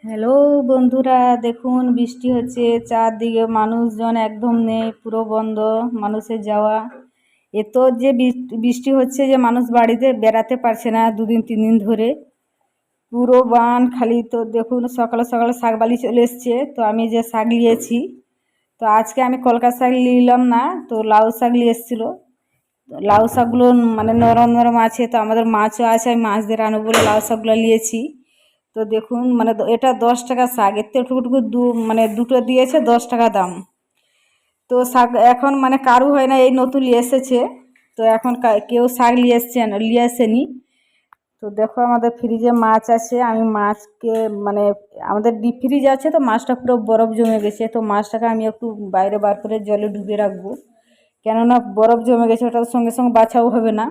Hello বন্ধুরা, দেখুন বৃষ্টি হচ্ছে, চারদিকে মানুষজন একদম নেই, পুরো বন্ধ মানুষের যাওয়া। এত যে বৃষ্টি হচ্ছে যে মানুষ বাড়িতে বেড়াতে পারছে না, 2 দিন 3 দিন ধরে পুরো বান খালি। তো দেখুন সকালে সকালে শাক বালি চলে এসছে, তো আমি যে শাক নিয়েছি, তো আজকে আমি কলকাতা শাক নিলাম না, তো লাউ শাক নিয়ে এসেছিলো। লাউ শাকগুলো মানে নরম নরম আছে, তো আমাদের মাছও আছে, আমি মাছ দিয়ে রান্না বলে লাউ শাকগুলো নিয়েছি। তো দেখুন মানে এটা 10 টাকা শাক, এতে টুকুটুকু মানে দুটো দিয়েছে 10 টাকা দাম। তো শাক এখন মানে কারু হয় না, এই নতুন নিয়ে এসেছে, তো এখন কেউ শাক নিয়ে আসেনি। তো দেখো আমাদের ফ্রিজে মাছ আছে, আমি মাছকে মানে আমাদের ডিপ ফ্রিজ আছে, তো মাছটা পুরো বরফ জমে গেছে, তো মাছটাকে আমি একটু বাইরে বার করে জলে ডুবিয়ে রাখবো, কেননা বরফ জমে গেছে, ওটা সঙ্গে সঙ্গে বাছাও হবে না।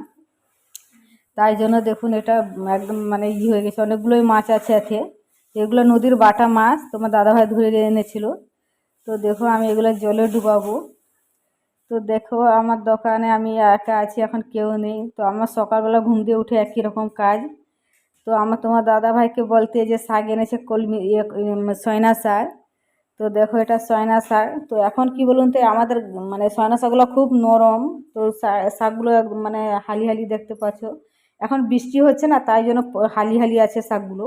তাই জন্য দেখুন এটা একদম মানে হয়ে গেছে, অনেকগুলোই মাছ আছে এতে। এগুলো নদীর বাটা মাছ, তোমার দাদাভাই ধরে এনেছিল। তো দেখো আমি এগুলো জলে ডুবাবো। তো দেখো আমার দোকানে আমি একা আছি, এখন কেউ নেই, তো আমার সকালবেলা ঘুম দিয়ে উঠে একই রকম কাজ। তো তোমার দাদাভাইকে বলতে যে শাক এনেছে, কলমি সয়না শাক। তো দেখো এটা সয়না শাক, তো এখন কি বলুন তো আমাদের মানে সয়না শাকগুলো খুব নরম। তো শাকগুলো মানে হালি হালি দেখতে পাচ্ছ, এখন বৃষ্টি হচ্ছে না, তাই জন্য হালি হালি আছে শাকগুলো।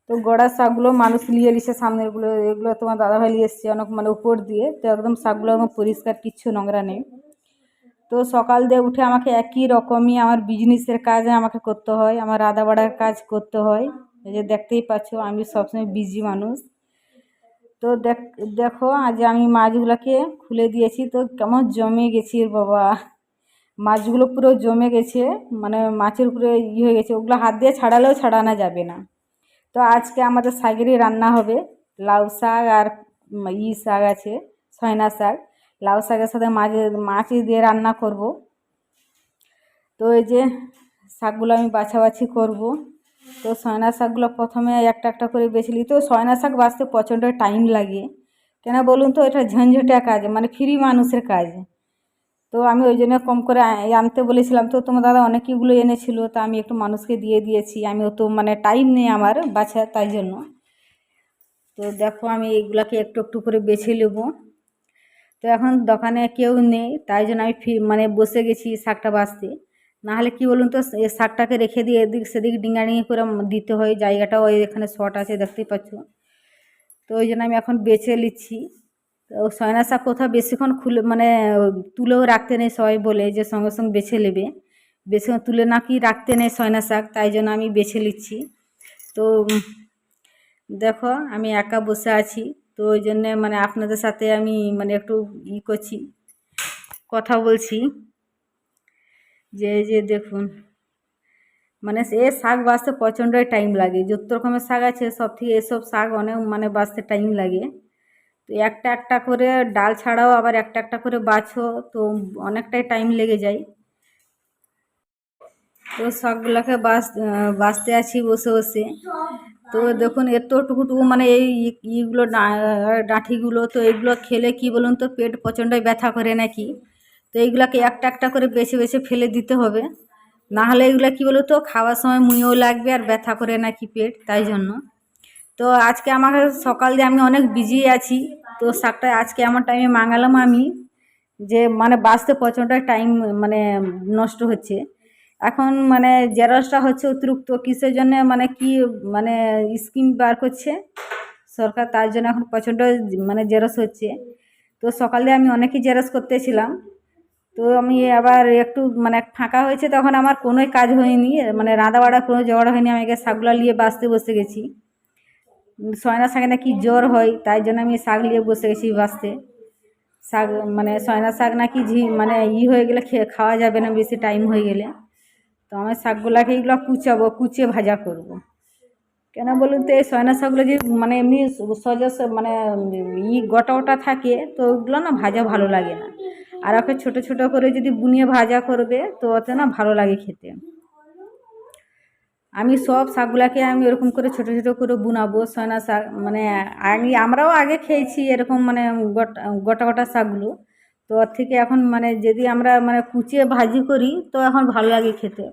তো গোড়ার শাকগুলো মানুষ নিয়ে এসেছে, সামনেরগুলো এগুলো তোমার দাদাভাই নিয়ে এসছে অনেক মানে উপর দিয়ে, তো একদম শাকগুলো একদম পরিষ্কার, কিচ্ছু নোংরা নেই। তো সকাল দিয়ে উঠে আমাকে একই রকমই আমার বিজনেসের কাজ আমাকে করতে হয়, আমার রাধা বাড়ার কাজ করতে হয়। এই যে দেখতেই পাচ্ছ আমি সবসময় বিজি মানুষ। তো দেখো আজ আমি মাছগুলোকে খুলে দিয়েছি, তো কেমন জমে গেছে রে বাবা, মাছগুলো পুরো জমে গেছে, মানে মাছের উপরে হয়ে গেছে, ওগুলো হাত দিয়ে ছাড়ালেও ছাড়ানো যাবে না। তো আজকে আমাদের শাকেরই রান্না হবে, লাউ শাক আর শাক আছে, সয়না শাক। লাউ শাকের সাথে মাছ দিয়ে রান্না করব। তো এই যে শাকগুলো আমি বাছাবাছি করব। তো সয়না শাকগুলো প্রথমে একটা একটা করে বেছে নিই, তো সয়না শাক বাছতে প্রচণ্ড টাইম লাগে, কেন বলুন তো এটা ঝঞ্ঝটিয়া কাজ, মানে ফ্রি মানুষের কাজ। তো আমি ওই জন্য কম করে আনতে বলেছিলাম, তো তোমার দাদা অনেকগুলো এনেছিল, তো আমি একটু মানুষকে দিয়ে দিয়েছি, আমি তো মানে টাইম নেই আমার বাছা, তাই জন্য। তো দেখো আমি এইগুলাকে একটু একটু করে বেছে নেব। তো এখন দোকানে কেউ নেই, তাই জন্য আমি মানে বসে গেছি শাকটা বাছতে। নাহলে কি বলুন তো, এই শাকটাকে রেখে দিয়ে এদিক সেদিক ডিঙাডিঙি করে দিতে হয়, জায়গাটাও ওই এখানে শর্ট আছে দেখতেই পাচ্ছ। তো ওই জন্য আমি এখন বেছে নিচ্ছি। তো সয়না শাক কোথাও বেশিক্ষণ খুলে মানে তুলেও রাখতে নেই, সবাই বলে যে সঙ্গে সঙ্গে বেছে নেবে, বেশিক্ষণ তুলে নাকি রাখতে নেই সয়না শাক, তাই জন্য আমি বেছে নিচ্ছি। তো দেখো আমি একা বসে আছি, তো ওই জন্যে মানে আপনাদের সাথে আমি মানে একটু করছি, কথা বলছি। যে এই যে দেখুন মানে এ শাক বাছতে প্রচণ্ডই টাইম লাগে, যত রকমের শাক আছে সব থেকে এসব শাক অনেক মানে বাছতে টাইম লাগে। তো একটা একটা করে ডাল ছাড়াও আবার একটা একটা করে বাছো, তো অনেকটাই টাইম লেগে যায়। তো শাকগুলোকে বাছতে আছি বসে বসে। তো দেখুন এতটুকুটুকু মানে এই ইগুলো ডাঁঠিগুলো, তো এইগুলো খেলে কি বলুন তো পেট প্রচণ্ডই ব্যথা করে নাকি। তো এইগুলোকে একটা একটা করে বেছে বেছে ফেলে দিতে হবে, না হলে এগুলো কি বলুন তো খাওয়ার সময় মুঁয়েও লাগবে আর ব্যথা করে নাকি পেট, তাই জন্য। তো আজকে আমাকে সকাল দিয়ে আমি অনেক বিজি আছি, তো শাকটা আজকে এমন টাইমে মাঙালাম আমি, যে মানে বাঁচতে প্রচণ্ড টাইম মানে নষ্ট হচ্ছে। এখন মানে জেরক্সটা হচ্ছে অতিরিক্ত, কিসের জন্য মানে কি মানে স্কিম বার করছে সরকার, তার জন্য এখন প্রচণ্ড মানে জেরক্স হচ্ছে। তো সকালে আমি অনেকই জেরক্স করতেছিলাম, তো আমি আবার একটু মানে ফাঁকা হয়েছে, তখন আমার কোনোই কাজ হয়নি, মানে রাঁধা বাড়া কোনো জোগাড় হয়নি, আমি শাকগুলো নিয়ে বাঁচতে বসে গেছি। সয়না শাকে নাকি জ্বর হয়, তাই জন্য আমি শাক নিয়ে বসে গেছি বাঁচতে। শাক মানে সয়না শাক নাকি মানে হয়ে গেলে খাওয়া যাবে না বেশি টাইম হয়ে গেলে। তো আমি শাকগুলাকে এগুলো কুচাবো, কুচিয়ে ভাজা করব। কেন বলুন তো এই সয়না শাকগুলো যে মানে এমনি সহজে মানে গোটা গোটা থাকে, তো ওগুলো না ভাজা ভালো লাগে না। আর ওকে ছোটো ছোটো করে যদি বুনিয়ে ভাজা করবে, তো ওতে না ভালো লাগে খেতে। আমি সব শাকগুলাকে আমি ওরকম করে ছোটো ছোটো করে বুনাবো, সয়না শাক মানে আমরাও আগে খেয়েছি এরকম মানে গোটা গোটা গোটা শাকগুলো। তো ওর থেকে এখন মানে যদি আমরা মানে কুচিয়ে ভাজি করি, তো এখন ভালো লাগে খেতে।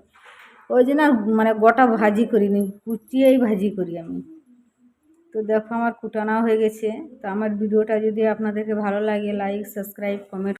ওই জন্য মানে গোটা ভাজি করিনি, কুচিয়েই ভাজি করি আমি। তো দেখো আমার কুটানাও হয়ে গেছে। তো আমার ভিডিওটা যদি আপনাদেরকে ভালো লাগে লাইক সাবস্ক্রাইব কমেন্ট